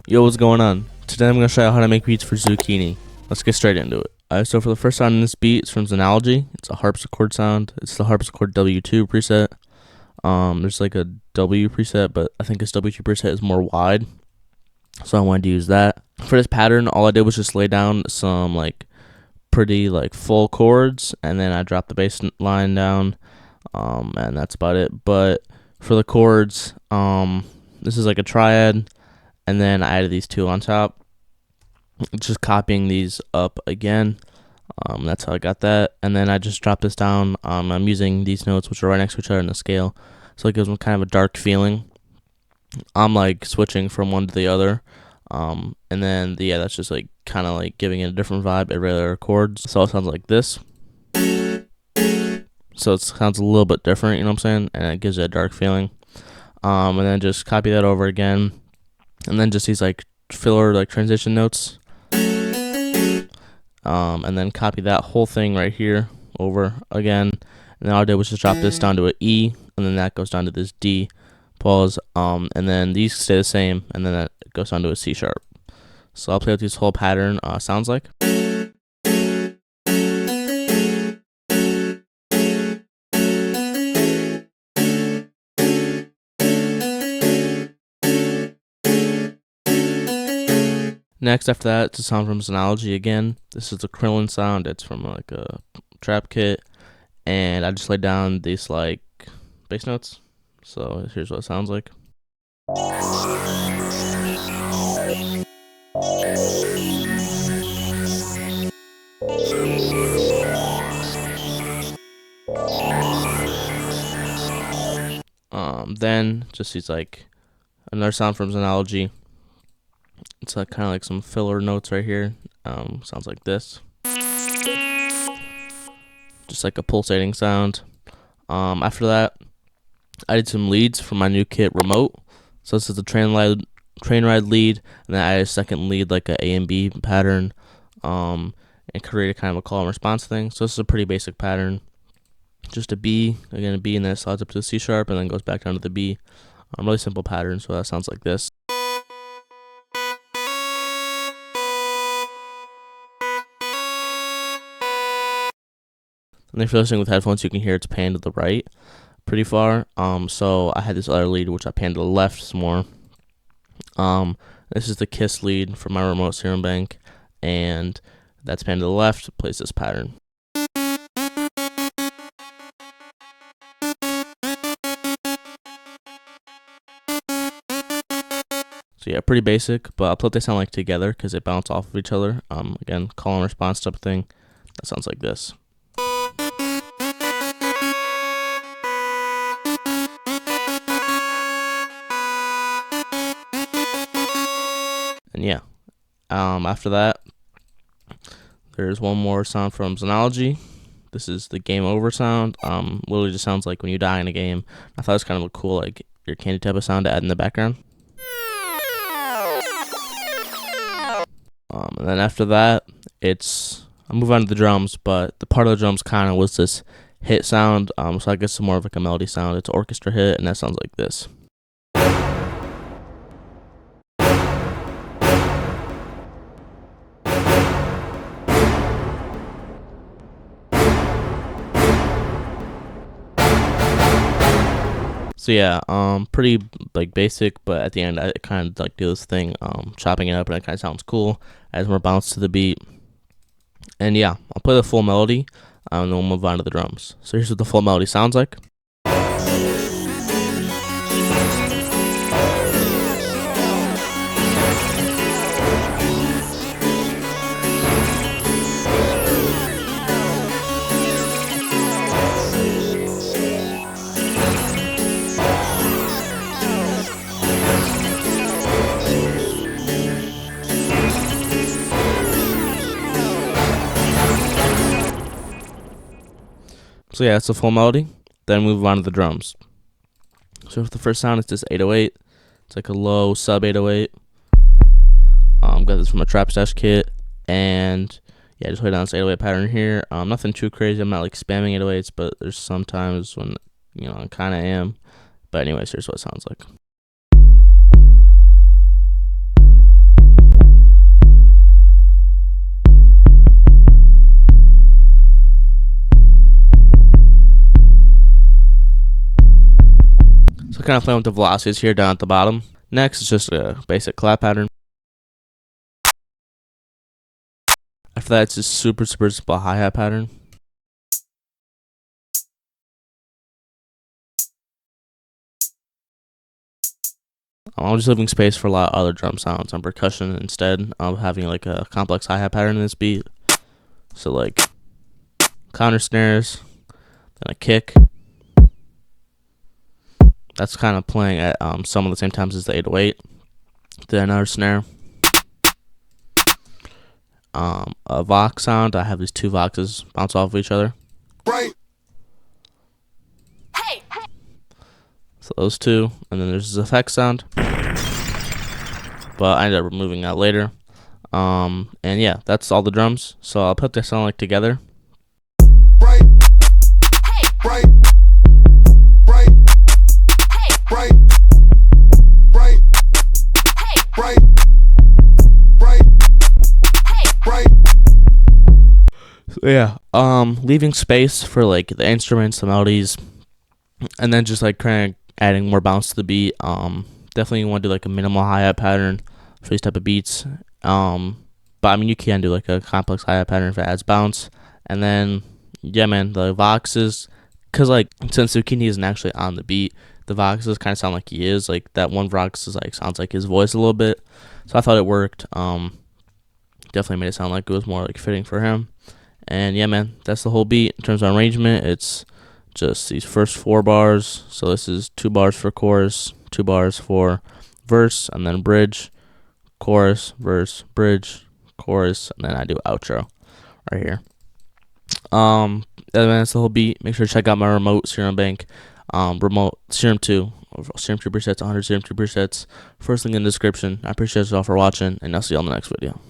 Yo, what's going on? Today I'm going to show you how to make beats for Zucchene. Let's get straight into it. Alright, so for the first sound in this beat, it's from Finalizing. It's a harpsichord sound. It's the harpsichord W2 preset. There's like a W preset, but I think this W2 preset is more wide, so I wanted to use that. For this pattern, all I did was just lay down some like pretty like full chords, and then I dropped the bass line down, and that's about it. But for the chords, this is like a triad, and then I added these two on top. Just copying these up again. That's how I got that. And then I just dropped this down. I'm using these notes, which are right next to each other in the scale, so it gives them kind of a dark feeling. I'm like switching from one to the other. And then yeah, that's just like kind of like giving it a different vibe at regular chords. So it sounds like this. So it sounds a little bit different, you know what I'm saying? And it gives it a dark feeling. And then just copy that over again. And then just these like filler like transition notes. And then copy that whole thing right here over again. And then all I did was just drop this down to an E, and then that goes down to this D pause. And then these stay the same, and then that goes down to a C sharp. So I'll play with this whole pattern sounds like. Next, after that, it's a sound from Synology again. This is the Krillin sound. It's from like a trap kit, and I just laid down these like bass notes. So here's what it sounds like. Then just these like another sound from Synology. It's like kind of like some filler notes right here. Sounds like this. Just like a pulsating sound. After that, I did some leads for my new kit Remote. So this is the train ride lead, and then I added a second lead like a and B pattern, and created kind of a call and response thing. So this is a pretty basic pattern. Just a B, again a B, and then it slides up to the C sharp, and then goes back down to the B. Really simple pattern, so that sounds like this. And if you're listening with headphones, you can hear it's panned to the right pretty far. So I had this other lead which I panned to the left some more. This is the Kiss lead from my Remote Serum Bank, and that's panned to the left. Plays this pattern. So yeah, pretty basic, but I'll put they sound like together because they bounce off of each other. Again, call and response type of thing. That sounds like this. And yeah, after that, there's one more sound from Synology. This is the Game Over sound. Literally just sounds like when you die in a game. I thought it was kind of a cool like your candy type of sound to add in the background. And then after that, I move on to the drums, but the part of the drums kind of was this hit sound. So I guess it's more of like a melody sound. It's orchestra hit, and that sounds like this. So yeah, pretty like basic, but at the end I kind of like do this thing, chopping it up, and it kind of sounds cool, adds more bounce to the beat. And yeah, I'll play the full melody, and then we'll move on to the drums. So here's what the full melody sounds like. So yeah, it's a full melody. Then move on to the drums. So for the first sound, it's this 808. It's like a low sub 808. Got this from a Trap Stash kit, and yeah, just play down this 808 pattern here. Nothing too crazy. I'm not like spamming 808s, but there's sometimes when I kind of am. But anyways, here's what it sounds like. kind of playing with the velocities here down at the bottom. Next is just a basic clap pattern. After that, it's just super simple hi-hat pattern. I'm just leaving space for a lot of other drum sounds and percussion instead of having like a complex hi-hat pattern in this beat. So like counter snares, then a kick. That's kind of playing at some of the same times as the 808. Then another snare. A Vox sound. I have these two Voxes bounce off of each other. Right. Hey. So those two, and then there's this effect sound, but I ended up removing that later. And yeah, that's all the drums. So I'll put this sound like together. Right. Hey. Right. Right. Hey. Right. Right. Hey. Right. So yeah, leaving space for like the instruments, the melodies, and then just like kind of adding more bounce to the beat. Definitely want to do like a minimal hi-hat pattern for these type of beats. But I mean, you can do like a complex hi-hat pattern if it adds bounce. And then yeah, man, the Voxes, cause like since Zucchene isn't actually on the beat, the Voxes kind of sound like he is. Like that one Vox is like sounds like his voice a little bit. So I thought it worked. Definitely made it sound like it was more like fitting for him. And yeah, man, that's the whole beat. In terms of arrangement, it's just these first 4 bars. So this is 2 bars for chorus, 2 bars for verse, and then bridge, chorus, verse, bridge, chorus, and then I do outro right here. And that's the whole beat. Make sure to check out my remote Serum Bank, remote Serum 2, Serum 2 presets, 100 Serum 2 presets. First link in the description. I appreciate you all for watching, and I'll see you on the next video.